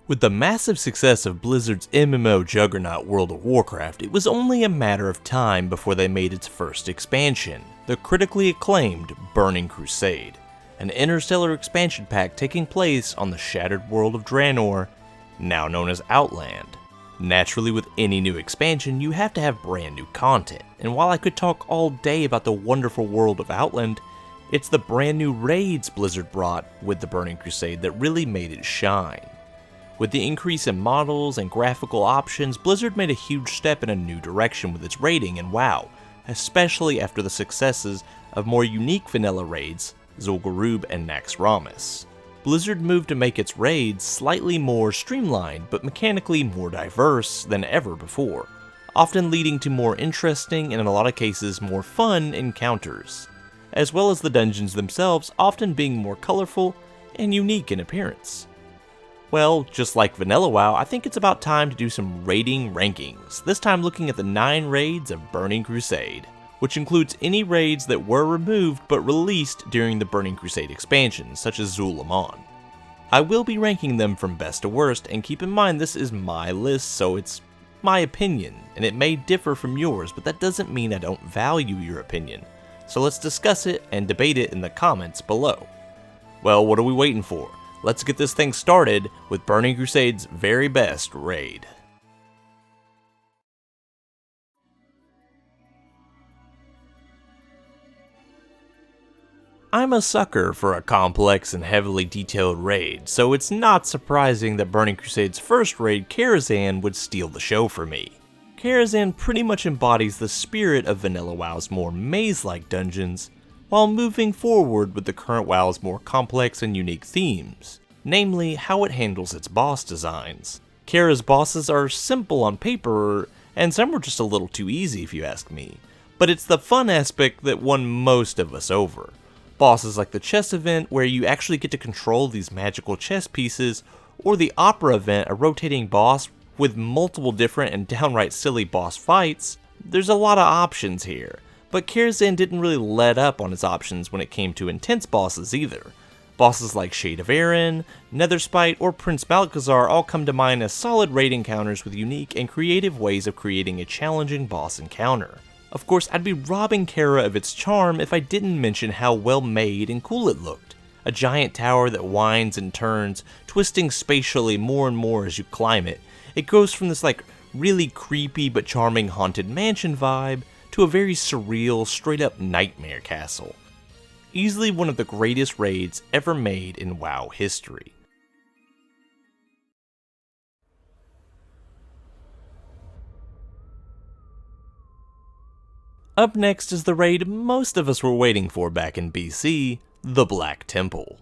With the massive success of Blizzard's MMO juggernaut World of Warcraft, it was only a matter of time before they made its first expansion, the critically acclaimed Burning Crusade, an interstellar expansion pack taking place on the shattered world of Draenor, now known as Outland. Naturally, with any new expansion, you have to have brand new content, and while I could talk all day about the wonderful world of Outland, it's the brand new raids Blizzard brought with the Burning Crusade that really made it shine. With the increase in models and graphical options, Blizzard made a huge step in a new direction with its raiding in WoW, especially after the successes of more unique vanilla raids, Zul'Gurub and Naxxramas. Blizzard moved to make its raids slightly more streamlined but mechanically more diverse than ever before, often leading to more interesting and in a lot of cases more fun encounters, as well as the dungeons themselves often being more colorful and unique in appearance. Well, just like Vanilla WoW, I think it's about time to do some raiding rankings, this time looking at the 9 raids of Burning Crusade, which includes any raids that were removed but released during the Burning Crusade expansion, such as Sulaimon. I will be ranking them from best to worst, and keep in mind this is my list, so it's my opinion, and it may differ from yours, but that doesn't mean I don't value your opinion. So let's discuss it and debate it in the comments below. Well, what are we waiting for? Let's get this thing started with Burning Crusade's very best raid. I'm a sucker for a complex and heavily detailed raid, so it's not surprising that Burning Crusade's first raid, Karazhan, would steal the show for me. Karazhan pretty much embodies the spirit of Vanilla WoW's more maze-like dungeons, while moving forward with the current WoW's more complex and unique themes, namely how it handles its boss designs. Kara's bosses are simple on paper, and some were just a little too easy if you ask me, but it's the fun aspect that won most of us over. Bosses like the chess event, where you actually get to control these magical chess pieces, or the opera event, a rotating boss with multiple different and downright silly boss fights. There's a lot of options here. But Karazhan didn't really let up on its options when it came to intense bosses either. Bosses like Shade of Aaron, Netherspite, or Prince Malchezaar all come to mind as solid raid encounters with unique and creative ways of creating a challenging boss encounter. Of course, I'd be robbing Kara of its charm if I didn't mention how well made and cool it looked. A giant tower that winds and turns, twisting spatially more and more as you climb it. It goes from this really creepy but charming haunted mansion vibe to a very surreal, straight-up nightmare castle. Easily one of the greatest raids ever made in WoW history. Up next is the raid most of us were waiting for back in BC, the Black Temple.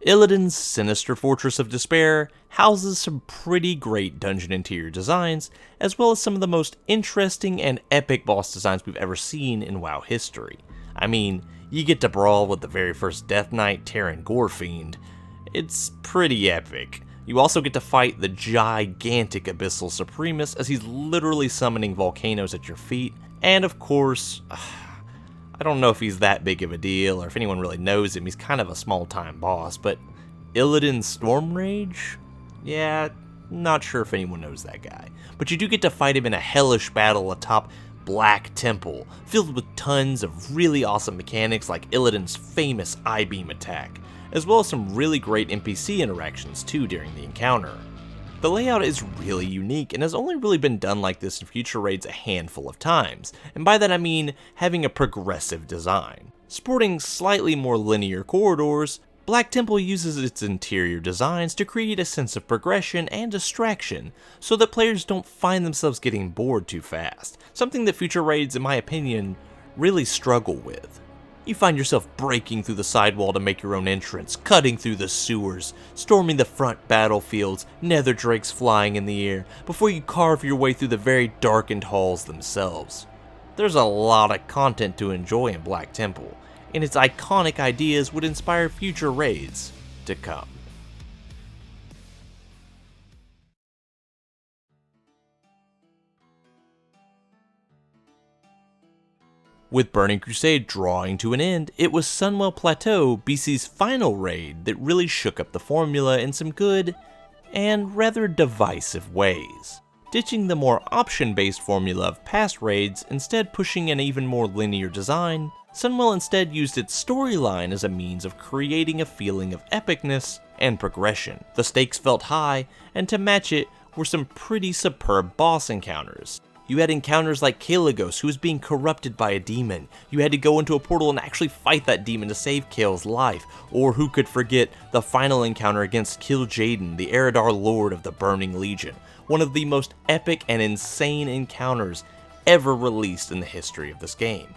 Illidan's sinister fortress of despair houses some pretty great dungeon interior designs, as well as some of the most interesting and epic boss designs we've ever seen in WoW history. I mean, you get to brawl with the very first Death Knight, Terran Gorefiend. It's pretty epic. You also get to fight the gigantic Abyssal Supremus as he's literally summoning volcanoes at your feet, and of course, I don't know if he's that big of a deal, or if anyone really knows him, he's kind of a small-time boss, but Illidan's Storm Rage? Yeah, not sure if anyone knows that guy. But you do get to fight him in a hellish battle atop Black Temple, filled with tons of really awesome mechanics like Illidan's famous I-beam attack, as well as some really great NPC interactions too during the encounter. The layout is really unique and has only really been done like this in future raids a handful of times, and by that I mean having a progressive design. Sporting slightly more linear corridors, Black Temple uses its interior designs to create a sense of progression and distraction so that players don't find themselves getting bored too fast, something that future raids, in my opinion, really struggle with. You find yourself breaking through the sidewall to make your own entrance, cutting through the sewers, storming the front battlefields, nether drakes flying in the air, before you carve your way through the very darkened halls themselves. There's a lot of content to enjoy in Black Temple, and its iconic ideas would inspire future raids to come. With Burning Crusade drawing to an end, it was Seonhwa Plateau, BC's final raid, that really shook up the formula in some good and rather divisive ways. Ditching the more option-based formula of past raids, instead pushing an even more linear design, Seonhwa instead used its storyline as a means of creating a feeling of epicness and progression. The stakes felt high, and to match it were some pretty superb boss encounters. You had encounters like Kaligos, who was being corrupted by a demon. You had to go into a portal and actually fight that demon to save Kale's life. Or who could forget the final encounter against Kil'jaeden, the Eredar Lord of the Burning Legion. One of the most epic and insane encounters ever released in the history of this game.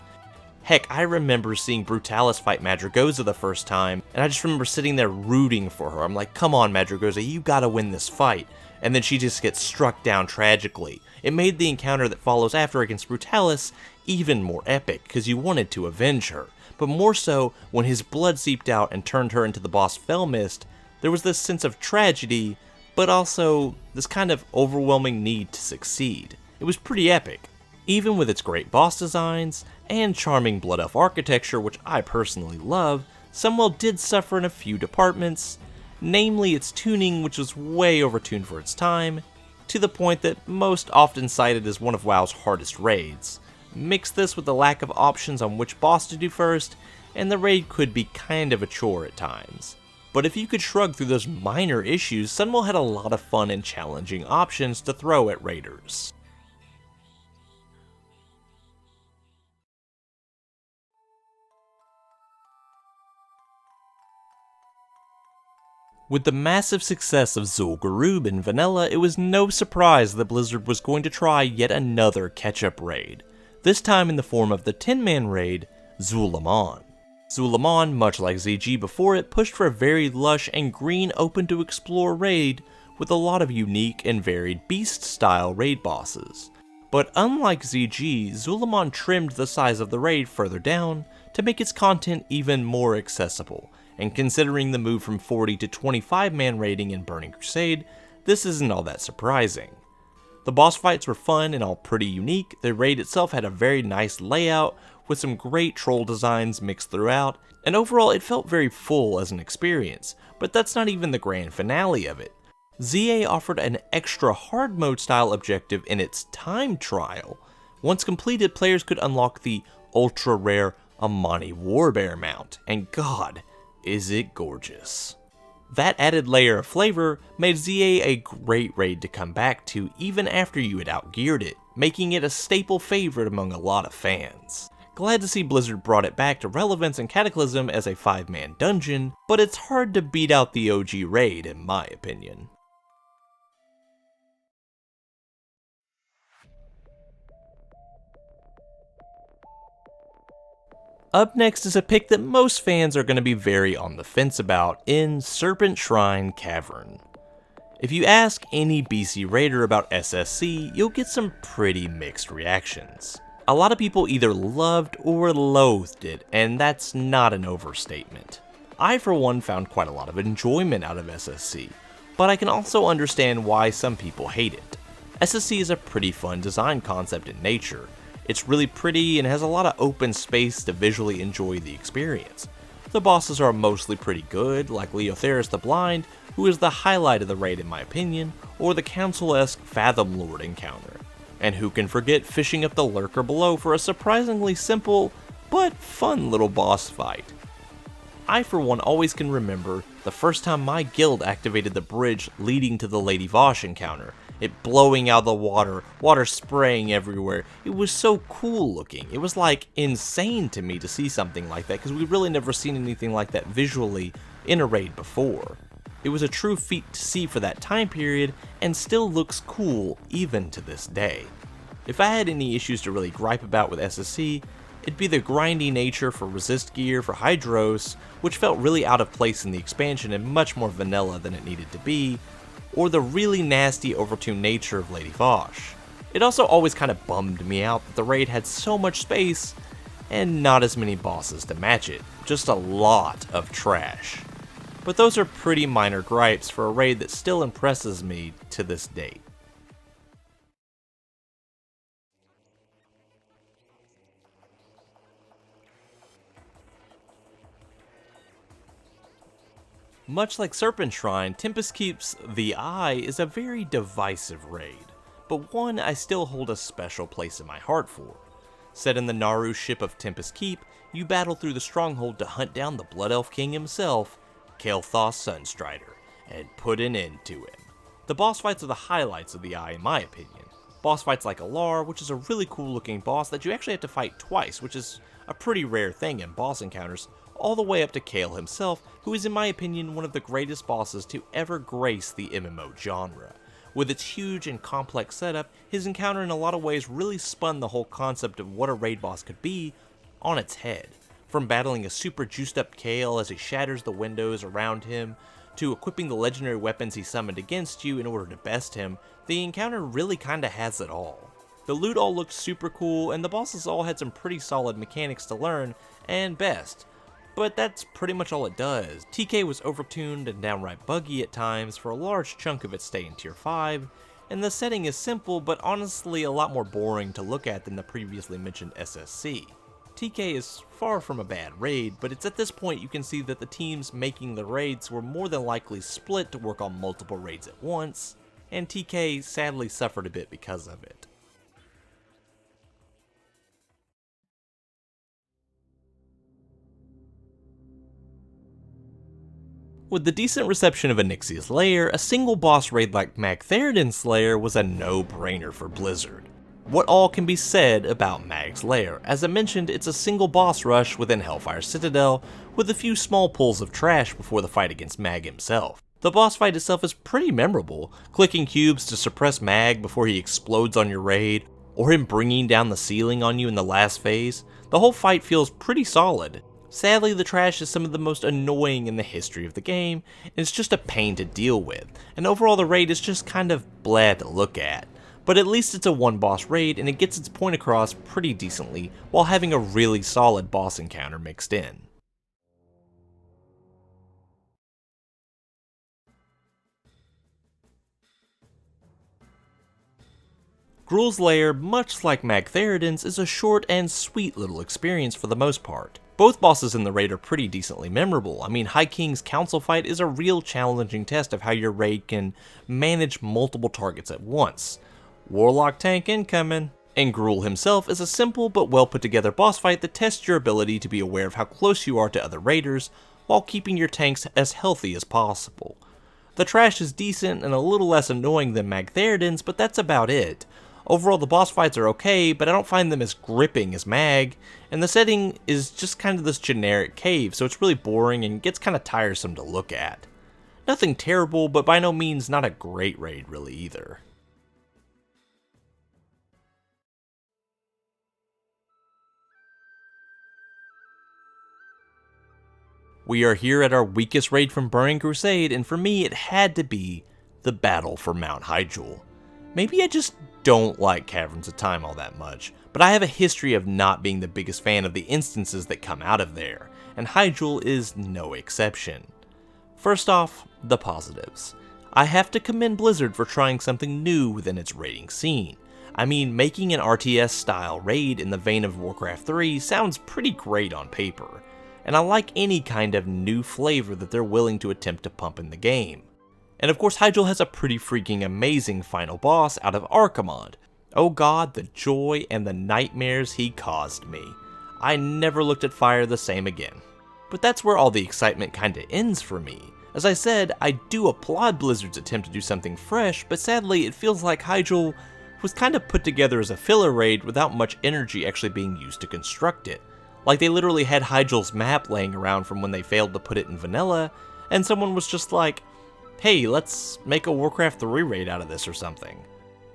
Heck, I remember seeing Brutalis fight Madragosa the first time, and I just remember sitting there rooting for her. I'm like, come on Madragosa, you gotta win this fight. And then she just gets struck down tragically. It made the encounter that follows after against Brutalis even more epic, because you wanted to avenge her. But more so, when his blood seeped out and turned her into the boss Felmist, there was this sense of tragedy, but also this kind of overwhelming need to succeed. It was pretty epic. Even with its great boss designs, and charming Blood Elf architecture, which I personally love, Seonhwa did suffer in a few departments, namely its tuning, which was way overtuned for its time, to the point that most often cited as one of WoW's hardest raids. Mix this with the lack of options on which boss to do first, and the raid could be kind of a chore at times. But if you could shrug through those minor issues, Seonhwa had a lot of fun and challenging options to throw at raiders. With the massive success of Zul'Gurub in vanilla, it was no surprise that Blizzard was going to try yet another catch-up raid, this time in the form of the 10-man raid, Sulaimon. Sulaimon, much like ZG before it, pushed for a very lush and green open-to-explore raid with a lot of unique and varied beast-style raid bosses. But unlike ZG, Sulaimon trimmed the size of the raid further down to make its content even more accessible. And considering the move from 40 to 25-man raiding in Burning Crusade, this isn't all that surprising. The boss fights were fun and all pretty unique, the raid itself had a very nice layout, with some great troll designs mixed throughout, and overall it felt very full as an experience, but that's not even the grand finale of it. ZA offered an extra hard mode style objective in its time trial. Once completed, players could unlock the ultra rare Amani Warbear mount, and god, is it gorgeous. That added layer of flavor made ZA a great raid to come back to even after you had outgeared it, making it a staple favorite among a lot of fans. Glad to see Blizzard brought it back to relevance and Cataclysm as a 5-man dungeon, but it's hard to beat out the OG raid in my opinion. Up next is a pick that most fans are going to be very on the fence about in Serpent Shrine Cavern. If you ask any BC raider about SSC, you'll get some pretty mixed reactions. A lot of people either loved or loathed it, and that's not an overstatement. I for one found quite a lot of enjoyment out of SSC, but I can also understand why some people hate it. SSC is a pretty fun design concept in nature. It's really pretty and has a lot of open space to visually enjoy the experience. The bosses are mostly pretty good, like Leotheris the Blind, who is the highlight of the raid in my opinion, or the Council-esque Fathom Lord encounter. And who can forget fishing up the lurker below for a surprisingly simple, but fun little boss fight. I for one always can remember the first time my guild activated the bridge leading to the Lady Vosh encounter. It blowing out the water spraying everywhere. It was so cool looking. It was like insane to me to see something like that because we've really never seen anything like that visually in a raid before. It was a true feat to see for that time period and still looks cool even to this day. If I had any issues to really gripe about with SSC, it'd be the grindy nature for resist gear for Hydros, which felt really out of place in the expansion and much more vanilla than it needed to be, or the really nasty overtuned nature of Lady Vosh. It also always kind of bummed me out that the raid had so much space and not as many bosses to match it, just a lot of trash. But those are pretty minor gripes for a raid that still impresses me to this date. Much like Serpent Shrine, Tempest Keeps The Eye is a very divisive raid, but one I still hold a special place in my heart for. Set in the Naru ship of Tempest Keep, you battle through the stronghold to hunt down the Blood Elf King himself, Kael'thas Sunstrider, and put an end to him. The boss fights are the highlights of The Eye in my opinion. Boss fights like Alar, which is a really cool looking boss that you actually have to fight twice, which is a pretty rare thing in boss encounters, all the way up to Kael himself, who is in my opinion one of the greatest bosses to ever grace the MMO genre. With its huge and complex setup, his encounter in a lot of ways really spun the whole concept of what a raid boss could be on its head. From battling a super juiced up Kael as he shatters the windows around him, to equipping the legendary weapons he summoned against you in order to best him, the encounter really kinda has it all. The loot all looked super cool, and the bosses all had some pretty solid mechanics to learn and best. But that's pretty much all it does. TK was overtuned and downright buggy at times for a large chunk of its stay in Tier 5, and the setting is simple but honestly a lot more boring to look at than the previously mentioned SSC. TK is far from a bad raid, but it's at this point you can see that the teams making the raids were more than likely split to work on multiple raids at once, and TK sadly suffered a bit because of it. With the decent reception of Onyxia's Lair, a single boss raid like Magtheridon's Lair was a no-brainer for Blizzard. What all can be said about Mag's Lair? As I mentioned, it's a single boss rush within Hellfire Citadel, with a few small pulls of trash before the fight against Mag himself. The boss fight itself is pretty memorable, clicking cubes to suppress Mag before he explodes on your raid, or him bringing down the ceiling on you in the last phase. The whole fight feels pretty solid. Sadly, the trash is some of the most annoying in the history of the game, and it's just a pain to deal with, and overall the raid is just kind of blah to look at. But at least it's a one boss raid and it gets its point across pretty decently while having a really solid boss encounter mixed in. Gruels Lair, much like Magtheridon's, is a short and sweet little experience for the most part. Both bosses in the raid are pretty decently memorable. I mean, High King's council fight is a real challenging test of how your raid can manage multiple targets at once. Warlock tank incoming. And Gruel himself is a simple but well put together boss fight that tests your ability to be aware of how close you are to other raiders while keeping your tanks as healthy as possible. The trash is decent and a little less annoying than Magtheridon's, but that's about it. Overall, the boss fights are okay, but I don't find them as gripping as Mag, and the setting is just kind of this generic cave, so it's really boring and gets kind of tiresome to look at. Nothing terrible, but by no means not a great raid really either. We are here at our weakest raid from Burning Crusade, and for me it had to be the battle for Mount Hyjal. Maybe I just don't like Caverns of Time all that much, but I have a history of not being the biggest fan of the instances that come out of there, and Hyjal is no exception. First off, the positives. I have to commend Blizzard for trying something new within its raiding scene. I mean, making an RTS style raid in the vein of Warcraft 3 sounds pretty great on paper, and I like any kind of new flavor that they're willing to attempt to pump in the game. And of course Hyjal has a pretty freaking amazing final boss out of Archimonde. Oh god, the joy and the nightmares he caused me. I never looked at fire the same again. But that's where all the excitement kinda ends for me. As I said, I do applaud Blizzard's attempt to do something fresh, but sadly it feels like Hyjal was kinda put together as a filler raid without much energy actually being used to construct it. Like they literally had Hyjal's map laying around from when they failed to put it in vanilla, and someone was just like, hey, let's make a Warcraft 3 raid out of this or something.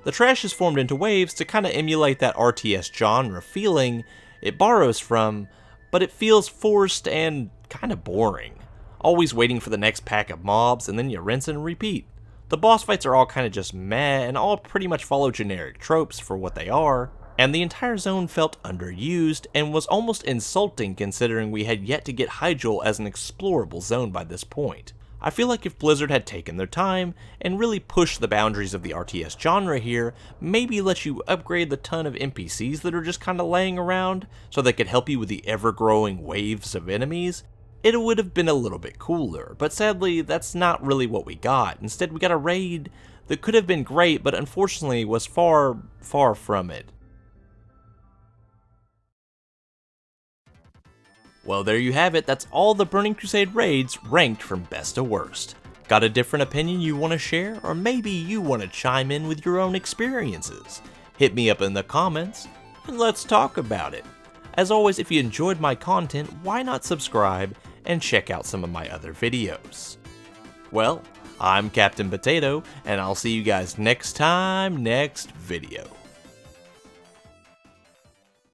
The trash is formed into waves to kinda emulate that RTS genre feeling it borrows from, but it feels forced and kinda boring. Always waiting for the next pack of mobs and then you rinse and repeat. The boss fights are all kinda just meh and all pretty much follow generic tropes for what they are, and the entire zone felt underused and was almost insulting considering we had yet to get Hyjal as an explorable zone by this point. I feel like if Blizzard had taken their time and really pushed the boundaries of the RTS genre here, maybe let you upgrade the ton of NPCs that are just kinda laying around so they could help you with the ever-growing waves of enemies, it would have been a little bit cooler, but sadly that's not really what we got. Instead we got a raid that could have been great, but unfortunately was far, far from it. Well, there you have it. That's all the Burning Crusade raids ranked from best to worst. Got a different opinion you want to share? Or maybe you want to chime in with your own experiences? Hit me up in the comments, and let's talk about it. As always, if you enjoyed my content, why not subscribe and check out some of my other videos? Well, I'm Captain Potato, and I'll see you guys next time, next video.